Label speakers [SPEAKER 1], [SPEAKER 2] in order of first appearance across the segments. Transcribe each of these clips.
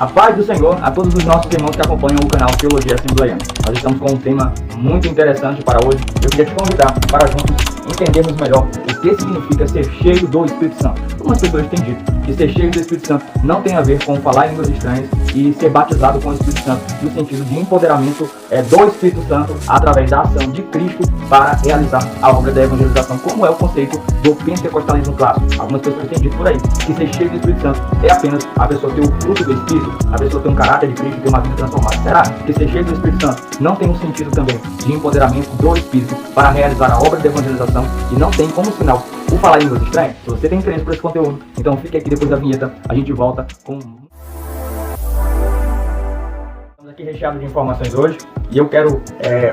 [SPEAKER 1] A paz do Senhor a todos os nossos irmãos que acompanham o canal Teologia Assembleiana. Nós estamos com um tema muito interessante para hoje. Eu queria te convidar para juntos entendermos melhor o que significa ser cheio do Espírito Santo. Algumas pessoas têm dito que ser cheio do Espírito Santo não tem a ver com falar em línguas estranhas e ser batizado com o Espírito Santo no sentido de empoderamento do Espírito Santo através da ação de Cristo para realizar a obra da evangelização, como é o conceito do pentecostalismo clássico. Algumas pessoas têm dito por aí que ser cheio do Espírito Santo é apenas a pessoa ter o fruto do Espírito, a pessoa ter um caráter de Cristo, ter uma vida transformada. Será que ser cheio do Espírito Santo não tem um sentido também de empoderamento do Espírito para realizar a obra da evangelização e não tem como sinal o falar em línguas estranhas? Se você tem interesse por esse conteúdo, então fique aqui depois da vinheta, a gente volta com... Estamos aqui recheados de informações hoje e eu quero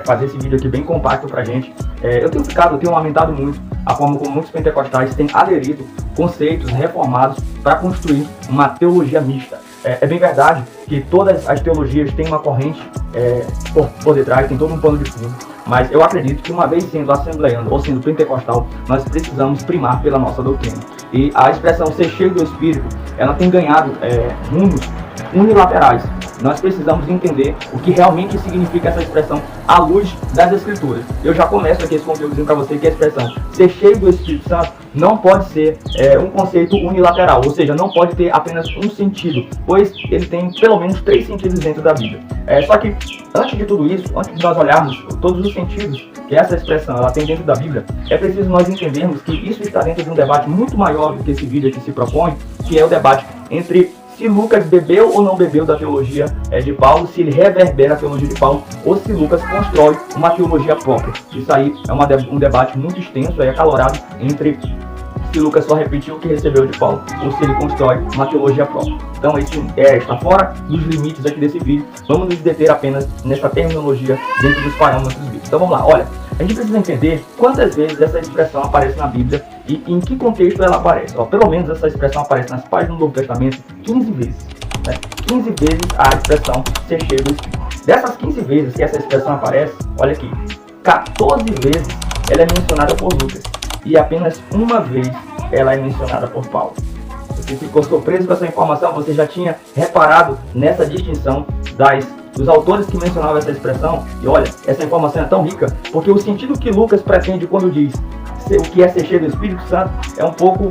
[SPEAKER 1] fazer esse vídeo aqui bem compacto pra gente. Eu tenho lamentado muito a forma como muitos pentecostais têm aderido conceitos reformados para construir uma teologia mista. É bem verdade que todas as teologias têm uma corrente por detrás, tem todo um pano de fundo, mas eu acredito que uma vez sendo assembleiano ou sendo pentecostal, nós precisamos primar pela nossa doutrina. E a expressão ser cheio do Espírito, ela tem ganhado rumos unilaterais. Nós precisamos entender o que realmente significa essa expressão à luz das Escrituras. Eu já começo aqui esse conteúdo dizendo para você que a expressão ser cheio do Espírito Santo não pode ser um conceito unilateral, ou seja, não pode ter apenas um sentido, pois ele tem pelo menos 3 sentidos dentro da Bíblia. Só que, antes de tudo isso, antes de nós olharmos todos os sentidos que essa expressão ela tem dentro da Bíblia, é preciso nós entendermos que isso está dentro de um debate muito maior do que esse vídeo aqui se propõe, que é o debate entre se Lucas bebeu ou não bebeu da teologia de Paulo, se ele reverbera a teologia de Paulo, ou se Lucas constrói uma teologia própria. Isso aí é um debate muito extenso, acalorado, entre se Lucas só repetiu o que recebeu de Paulo, ou se ele constrói uma teologia própria. Então isso está fora dos limites aqui desse vídeo. Vamos nos deter apenas nessa terminologia dentro dos parâmetros bíblicos. Então vamos lá, olha, a gente precisa entender quantas vezes essa expressão aparece na Bíblia e em que contexto ela aparece. Pelo menos essa expressão aparece nas páginas do Novo Testamento 15 vezes. 15 vezes a expressão ser cheio do Espírito. Dessas 15 vezes que essa expressão aparece, olha aqui, 14 vezes ela é mencionada por Lucas e apenas uma vez ela é mencionada por Paulo. Você ficou surpreso com essa informação? Você já tinha reparado nessa distinção dos autores que mencionavam essa expressão? E olha, essa informação é tão rica, porque o sentido que Lucas pretende quando diz o que é ser cheio do Espírito Santo é um pouco,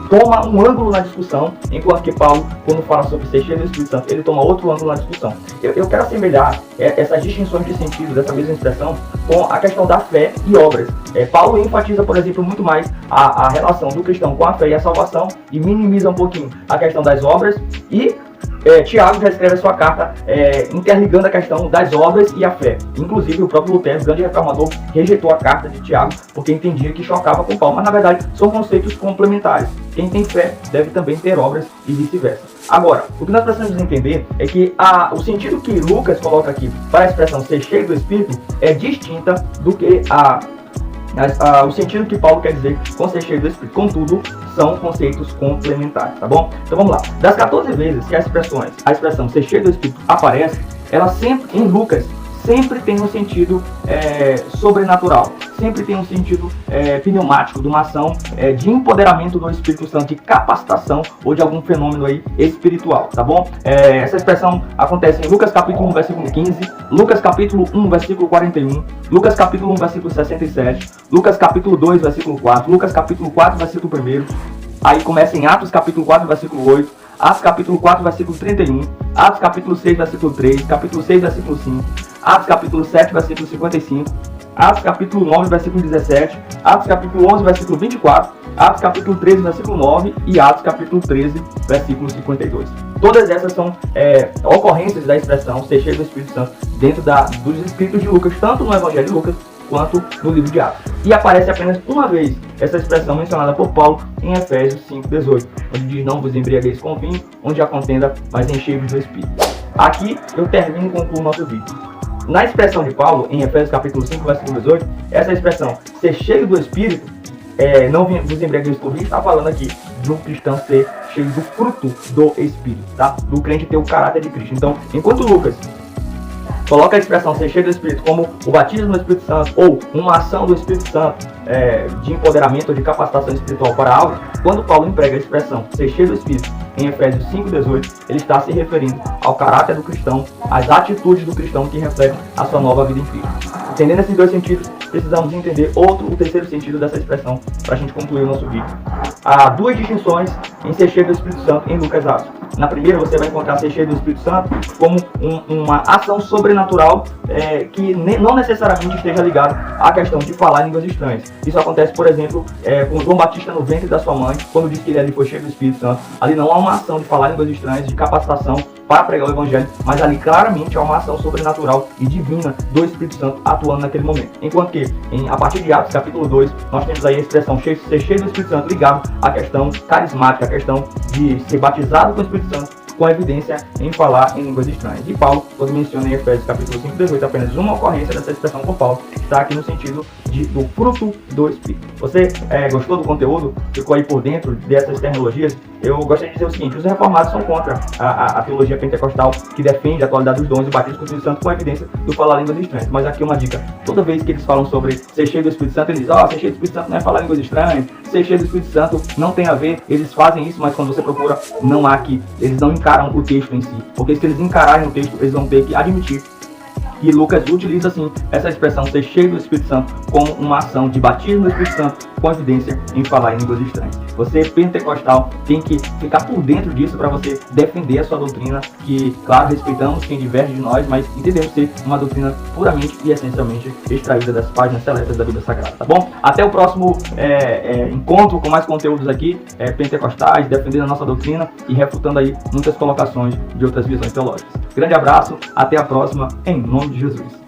[SPEAKER 1] toma um ângulo na discussão, enquanto que Paulo, quando fala sobre ser cheio do Espírito Santo, ele toma outro ângulo na discussão. Eu quero assemelhar essas distinções de sentido dessa mesma expressão com a questão da fé e obras. Paulo enfatiza, por exemplo, muito mais a relação do cristão com a fé e a salvação e minimiza um pouquinho a questão das obras, e Tiago já escreve a sua carta interligando a questão das obras e a fé. Inclusive o próprio Lutero, o grande reformador, rejeitou a carta de Tiago porque entendia que chocava com Paulo, mas na verdade são conceitos complementares. Quem tem fé deve também ter obras e vice-versa. Agora, o que nós precisamos entender é que o sentido que Lucas coloca aqui para a expressão ser cheio do Espírito é distinta do que o sentido que Paulo quer dizer com ser cheio do Espírito. Contudo, são conceitos complementares, tá bom? Então vamos lá. Das 14 vezes que a expressão ser cheio do Espírito aparece, ela sempre, em Lucas, sempre tem um sentido sobrenatural, sempre tem um sentido pneumático, de uma ação de empoderamento do Espírito Santo, de capacitação ou de algum fenômeno aí espiritual, tá bom? Essa expressão acontece em Lucas capítulo 1, versículo 15, Lucas capítulo 1, versículo 41, Lucas capítulo 1, versículo 67, Lucas capítulo 2, versículo 4, Lucas capítulo 4, versículo 1, aí começa em Atos capítulo 4, versículo 8, Atos capítulo 4, versículo 31, Atos capítulo 6, versículo 3, capítulo 6, versículo 5, Atos capítulo 7, versículo 55, Atos capítulo 9, versículo 17, Atos capítulo 11, versículo 24, Atos capítulo 13, versículo 9 e Atos capítulo 13, versículo 52. Todas essas são ocorrências da expressão ser cheio do Espírito Santo dentro dos escritos de Lucas, tanto no Evangelho de Lucas quanto no livro de Atos. E aparece apenas uma vez essa expressão mencionada por Paulo em Efésios 5:18, onde diz: não vos embriagueis com vinho, onde há contenda, mas enchei-vos do Espírito. Aqui eu termino e concluo o nosso vídeo. Na expressão de Paulo, em Efésios capítulo 5, versículo 18, essa expressão ser cheio do Espírito, não vos embriagueis com vinho, está falando aqui de um cristão ser cheio do fruto do Espírito, tá? Do crente ter o caráter de Cristo. Então, enquanto Lucas coloca a expressão ser cheio do Espírito como o batismo do Espírito Santo ou uma ação do Espírito Santo de empoderamento ou de capacitação espiritual para algo, quando Paulo emprega a expressão ser cheio do Espírito em Efésios 5,18, ele está se referindo ao caráter do cristão, às atitudes do cristão que refletem a sua nova vida em Cristo. Entendendo esses dois sentidos, precisamos entender o terceiro sentido dessa expressão para a gente concluir o nosso vídeo. Há duas distinções em ser cheio do Espírito Santo em Lucas Atos. Na primeira, você vai encontrar ser cheio do Espírito Santo como uma ação sobrenatural que não necessariamente esteja ligada à questão de falar em línguas estranhas. Isso acontece, por exemplo, com João Batista no ventre da sua mãe, quando diz que ele ali foi cheio do Espírito Santo. Ali não há uma ação de falar em línguas estranhas, de capacitação para pregar o Evangelho, mas ali claramente há uma ação sobrenatural e divina do Espírito Santo atuando naquele momento. Enquanto que, a partir de Atos capítulo 2, nós temos aí a expressão ser cheio do Espírito Santo ligado à questão carismática, à questão de ser batizado com o Espírito Santo, com evidência em falar em línguas estranhas. E Paulo, quando menciona em Efésios capítulo 5, 18, apenas uma ocorrência dessa expressão por Paulo, está aqui no sentido do fruto do Espírito. Você gostou do conteúdo? Ficou aí por dentro dessas terminologias? Eu gostaria de dizer o seguinte: os reformados são contra a teologia pentecostal, que defende a atualidade dos dons e o batismo com o Espírito Santo com evidência do falar línguas estranhas. Mas aqui uma dica: toda vez que eles falam sobre ser cheio do Espírito Santo, eles dizem, ser cheio do Espírito Santo não é falar línguas estranhas, ser cheio do Espírito Santo não tem a ver. Eles fazem isso, mas quando você procura, não há aqui. Eles não encaram o texto em si, porque se eles encararem o texto, eles vão ter que admitir que Lucas utiliza assim essa expressão ser cheio do Espírito Santo como uma ação de batismo do Espírito Santo com evidência em falar em línguas estranhas. Você pentecostal tem que ficar por dentro disso para você defender a sua doutrina, que claro, respeitamos quem diverge de nós, mas entendemos ser uma doutrina puramente e essencialmente extraída das páginas seletas da Bíblia Sagrada, tá bom? Até o próximo encontro com mais conteúdos aqui, pentecostais, defendendo a nossa doutrina e refutando aí muitas colocações de outras visões teológicas. Grande abraço, até a próxima, em nome de Jesus.